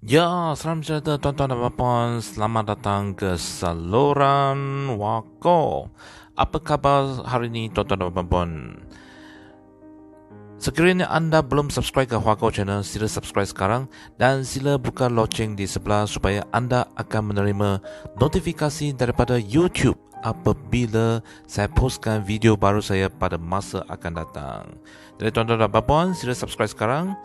Ya, salam sejahtera tuan-tuan dan puan. Selamat datang ke saluran Wako. Apa khabar hari ini tuan-tuan dan puan? Sekiranya anda belum subscribe ke Wako channel, sila subscribe sekarang dan sila buka loceng di sebelah supaya anda akan menerima notifikasi daripada YouTube apabila saya postkan video baru saya pada masa akan datang. Jadi tuan-tuan dan puan, sila subscribe sekarang.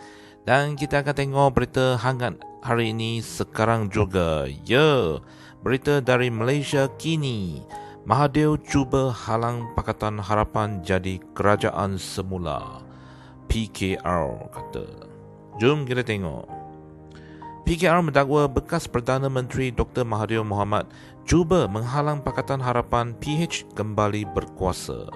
Dan kita akan tengok berita hangat hari ini sekarang juga. Ya, berita dari Malaysia kini. Mahathir cuba halang Pakatan Harapan jadi kerajaan semula. PKR kata. Jom kita tengok. PKR mendakwa bekas Perdana Menteri Dr. Mahathir Mohamad cuba menghalang Pakatan Harapan PH kembali berkuasa.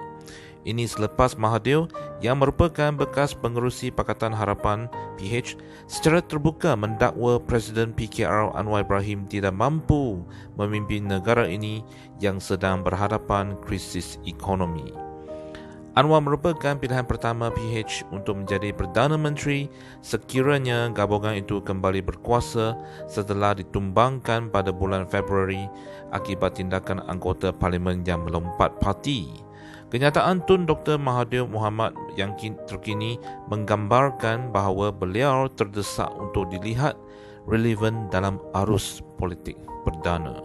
Ini selepas Mahathir yang merupakan bekas pengerusi Pakatan Harapan PH secara terbuka mendakwa Presiden PKR Anwar Ibrahim tidak mampu memimpin negara ini yang sedang berhadapan krisis ekonomi. Anwar merupakan pilihan pertama PH untuk menjadi Perdana Menteri sekiranya gabungan itu kembali berkuasa setelah ditumbangkan pada bulan Februari akibat tindakan anggota Parlimen yang melompat parti. Kenyataan Tun Dr. Mahathir Mohamad yang terkini menggambarkan bahawa beliau terdesak untuk dilihat relevan dalam arus politik perdana.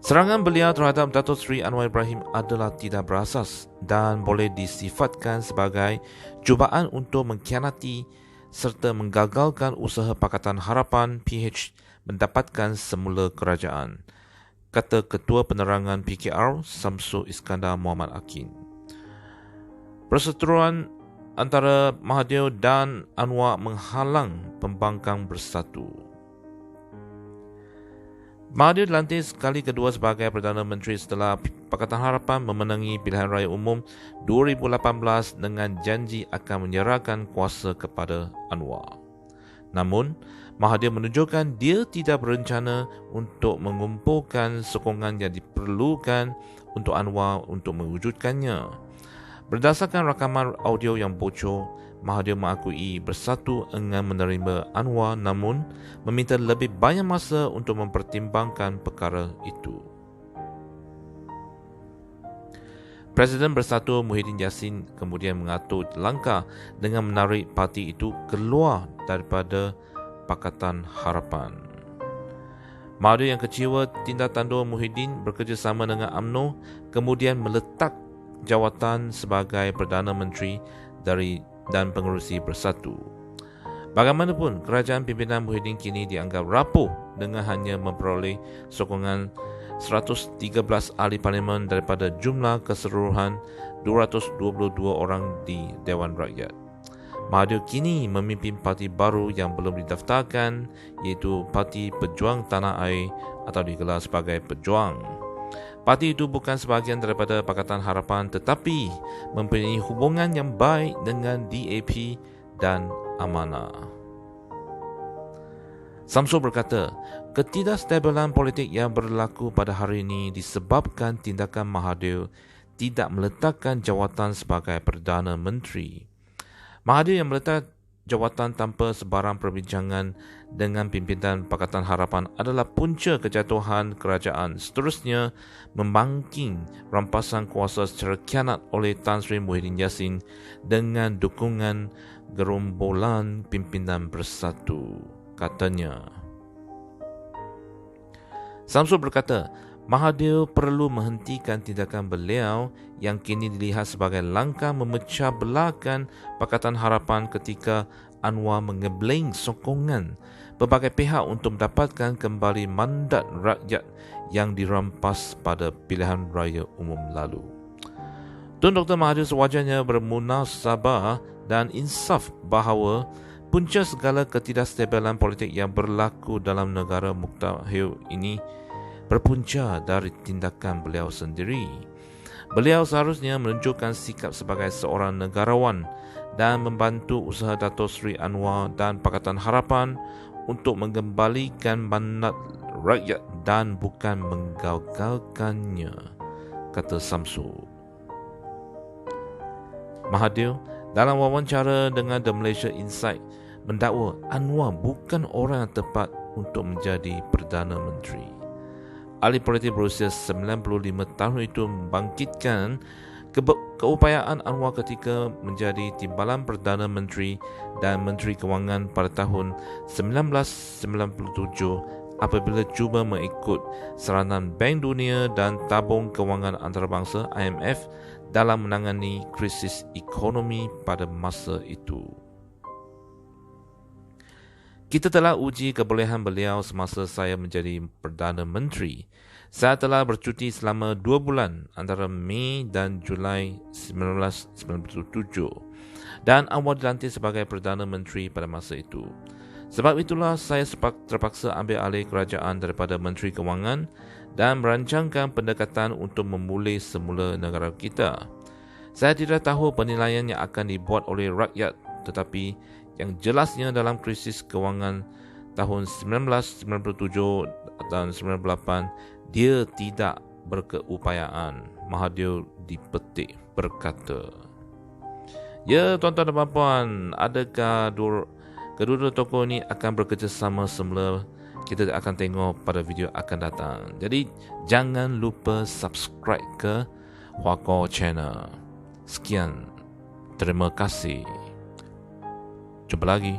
Serangan beliau terhadap Datuk Seri Anwar Ibrahim adalah tidak berasas dan boleh disifatkan sebagai cubaan untuk mengkhianati serta menggagalkan usaha Pakatan Harapan PH mendapatkan semula kerajaan, kata Ketua Penerangan PKR Samsul Iskandar Muhammad Akin. Perseteruan antara Mahathir dan Anwar menghalang pembangkang bersatu. Mahathir dilantik sekali kedua sebagai Perdana Menteri setelah Pakatan Harapan memenangi pilihan raya umum 2018 dengan janji akan menyerahkan kuasa kepada Anwar. Namun, Mahathir menunjukkan dia tidak berencana untuk mengumpulkan sokongan yang diperlukan untuk Anwar untuk mewujudkannya. Berdasarkan rakaman audio yang bocor, Mahathir mengakui bersatu enggan menerima Anwar namun meminta lebih banyak masa untuk mempertimbangkan perkara itu. Presiden Bersatu Muhyiddin Yassin kemudian mengatur langkah dengan menarik parti itu keluar daripada Pakatan Harapan. Mahathir yang kecewa tindak tanduk Muhyiddin bekerjasama dengan UMNO kemudian meletak jawatan sebagai Perdana Menteri dan pengerusi Bersatu. Bagaimanapun, kerajaan pimpinan Muhyiddin kini dianggap rapuh dengan hanya memperoleh sokongan 113 ahli parlimen daripada jumlah keseluruhan 222 orang di Dewan Rakyat. Mahathir kini memimpin parti baru yang belum didaftarkan, iaitu Parti Pejuang Tanah Air atau digelar sebagai Pejuang. Parti itu bukan sebahagian daripada Pakatan Harapan tetapi mempunyai hubungan yang baik dengan DAP dan Amanah. Samsul berkata, ketidakstabilan politik yang berlaku pada hari ini disebabkan tindakan Mahathir tidak meletakkan jawatan sebagai Perdana Menteri. Mahathir yang meletak jawatan tanpa sebarang perbincangan dengan pimpinan Pakatan Harapan adalah punca kejatuhan kerajaan. Seterusnya, membangking rampasan kuasa secara khianat oleh Tan Sri Muhyiddin Yassin dengan dukungan gerombolan pimpinan Bersatu, katanya. Samsul berkata, Mahathir perlu menghentikan tindakan beliau yang kini dilihat sebagai langkah memecah belahkan Pakatan Harapan ketika Anwar mengebling sokongan berbagai pihak untuk mendapatkan kembali mandat rakyat yang dirampas pada pilihan raya umum lalu. Tun Dr. Mahathir sewajarnya bermunasabah dan insaf bahawa punca segala ketidakstabilan politik yang berlaku dalam negara muktadir ini berpunca dari tindakan beliau sendiri. Beliau seharusnya menunjukkan sikap sebagai seorang negarawan dan membantu usaha Datuk Seri Anwar dan Pakatan Harapan untuk mengembalikan mandat rakyat dan bukan menggagalkannya, kata Samsul. Mahathir dalam wawancara dengan The Malaysia Insight mendakwa Anwar bukan orang yang tepat untuk menjadi Perdana Menteri. Ahli politik berusia 95 tahun itu membangkitkan keupayaan Anwar ketika menjadi timbalan Perdana Menteri dan Menteri Kewangan pada tahun 1997 apabila cuba mengikut saranan Bank Dunia dan Tabung Kewangan Antarabangsa IMF dalam menangani krisis ekonomi pada masa itu. Kita telah uji kebolehan beliau semasa saya menjadi Perdana Menteri. Saya telah bercuti selama 2 bulan antara Mei dan Julai 1997 dan Anwar dilantik sebagai Perdana Menteri pada masa itu. Sebab itulah saya terpaksa ambil alih kerajaan daripada Menteri Kewangan dan merancangkan pendekatan untuk memulih semula negara kita. Saya tidak tahu penilaian yang akan dibuat oleh rakyat, tetapi yang jelasnya dalam krisis kewangan tahun 1997 dan 1998, dia tidak berkeupayaan. Mahathir dipetik berkata. Ya, tuan-tuan dan puan-puan, adakah kedua tokoh ini akan bekerjasama semula? Kita akan tengok pada video akan datang. Jadi, jangan lupa subscribe ke Hua Kau Channel. Sekian. Terima kasih. Jumpa lagi.